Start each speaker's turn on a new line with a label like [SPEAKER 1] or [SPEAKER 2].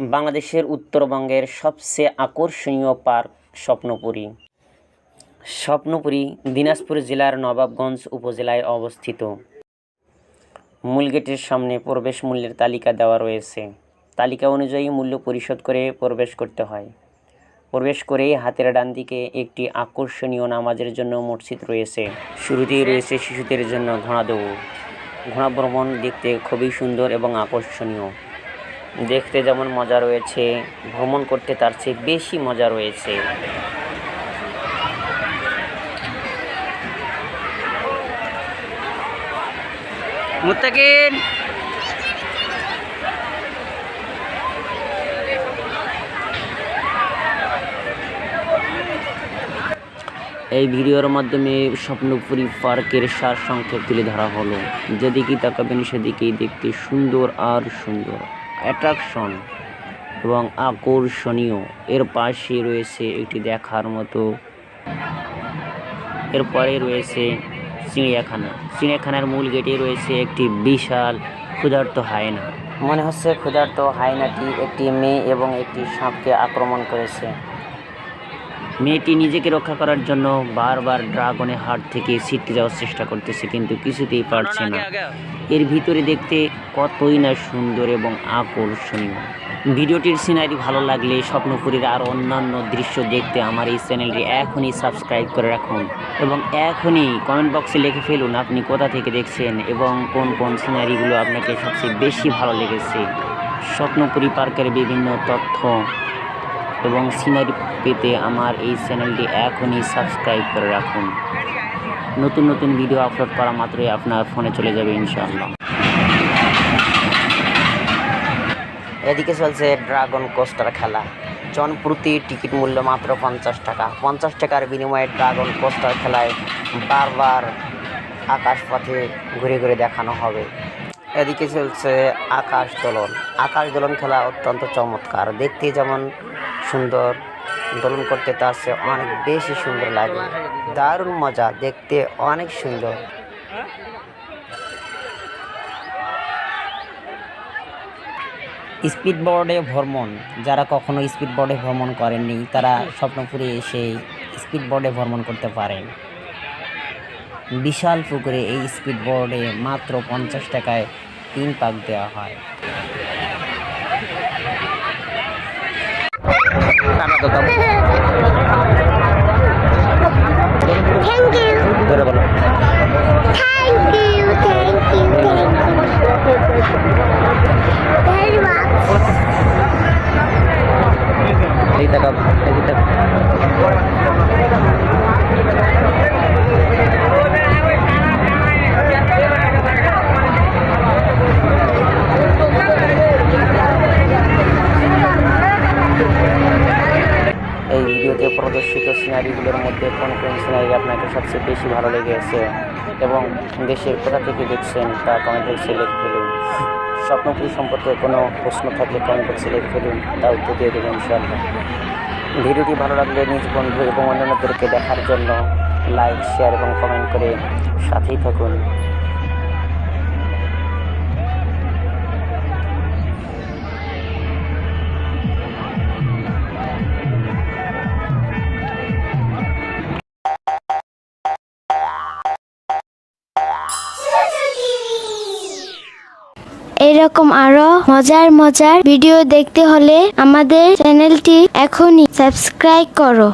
[SPEAKER 1] বাংলাদেশের উত্তরবঙ্গের সবচেয়ে আকর্ষণীয় পার্ক স্বপ্নপুরী। স্বপ্নপুরী দিনাজপুর জেলার নবাবগঞ্জ উপজেলায় অবস্থিত। মূল গেটের সামনে প্রবেশ মূল্যের তালিকা দেওয়া রয়েছে। তালিকা অনুযায়ী মূল্য পরিশোধ করে প্রবেশ করতে হয়। প্রবেশ করেই হাতের ডান দিকে একটি আকর্ষণীয় নামাজের জন্য মসজিদ রয়েছে। শুরুতেই রয়েছে শিশুদের জন্য ঘোড়া দৌড়। ঘোড়া ভ্রমণ দেখতে খুবই সুন্দর এবং আকর্ষণীয়। দেখতে যেমন মজা রয়েছে, ভ্রমণ করতে তার চেয়ে বেশি মজা রয়েছে। মুত্তাকিন এই ভিডিওর মাধ্যমে স্বপ্নপুরী পার্কের সারসংক্ষেপ তুলে ধরা হলো। যেদিকেই তাকাবেন সেদিকেই দেখতে সুন্দর আর সুন্দর অ্যাট্রাকশন এবং আকর্ষণীয়। এর পাশে রয়েছে একটি দেখার মতো, এরপরে রয়েছে চিড়িয়াখানা। চিড়িয়াখানার মূল গেটে রয়েছে একটি বিশাল ক্ষুধার্ত হায়না। মনে হচ্ছে ক্ষুধার্ত হায়নাটি একটি মেয়ে এবং একটি সাপকে আক্রমণ করেছে। মেয়েটি নিজেকে রক্ষা করার জন্য বারবার ড্রাগনের হাট থেকে ছিটকে যাওয়ার চেষ্টা করতেছে, কিন্তু কিছুতেই পারছে না। এর ভিতরে দেখতে কতই না সুন্দর এবং আকর্ষণীয়। ভিডিওটির সিনারি ভালো লাগলে স্বপ্নপুরীর আর অন্যান্য দৃশ্য দেখতে আমার এই চ্যানেলটি এখনই সাবস্ক্রাইব করে রাখুন এবং এখনই কমেন্ট বক্সে লিখে ফেলুন আপনি কোথা থেকে দেখছেন এবং কোন কোন সিনারিগুলো আপনাকে সবচেয়ে বেশি ভালো লেগেছে। স্বপ্নপুরী পার্কের বিভিন্ন তথ্য এবং সিনারি পেতে আমার এই চ্যানেলটি এখনই সাবস্ক্রাইব করে রাখুন। নতুন নতুন ভিডিও আপলোড করা মাত্রই আপনার ফোনে চলে যাবে ইনশাআল্লাহ। এদিকে চলছে ড্রাগন কোস্টার খেলা। জনপ্রতি টিকিট মূল্য মাত্র 50 টাকা। 50 টাকার বিনিময়ে ড্রাগন কোস্টার খেলায় বারবার আকাশপথে ঘুরে ঘুরে দেখানো হবে। এদিকে চলছে আকাশ দোলন। আকাশ দোলন খেলা অত্যন্ত চমৎকার, দেখতে যেমন সুন্দর, দোলন করতে তার চেয়ে অনেক বেশি সুন্দর লাগে। দারুণ মজা, দেখতে অনেক সুন্দর। স্পিড বোর্ডে ভ্রমণ। যারা কখনো স্পিড বোর্ডে ভ্রমণ করেননি তারা স্বপ্নপুরে এসে স্পিড বোর্ডে ভ্রমণ করতে পারেন। বিশাল পুকুরে এই স্পিড বোর্ডে মাত্র 50 টাকায় 3 পাক দেওয়া হয়। এই ভিডিওতে প্রদর্শিত সিনারিগুলোর মধ্যে কোন কোন সিনারি আপনাকে সবচেয়ে বেশি ভালো লেগেছে এবং দেশের কোথা থেকে দেখছেন তা কমেন্ট বক্সে লিখে ফেলুন। স্বপ্নপুরী সম্পর্কে কোনো প্রশ্ন থাকলে কমেন্ট বক্সে লিখে ফেলুন, তা উত্তর দিয়ে দেবেন ইনশাআল্লাহ। ভিডিওটি ভালো লাগলে নিজ বন্ধু এবং অন্যান্যদেরকে দেখার জন্য লাইক, শেয়ার এবং কমেন্ট করে সাথেই থাকুন।
[SPEAKER 2] এরকম আরো মজার মজার ভিডিও দেখতে হলে আমাদের চ্যানেলটি এখনই সাবস্ক্রাইব করো।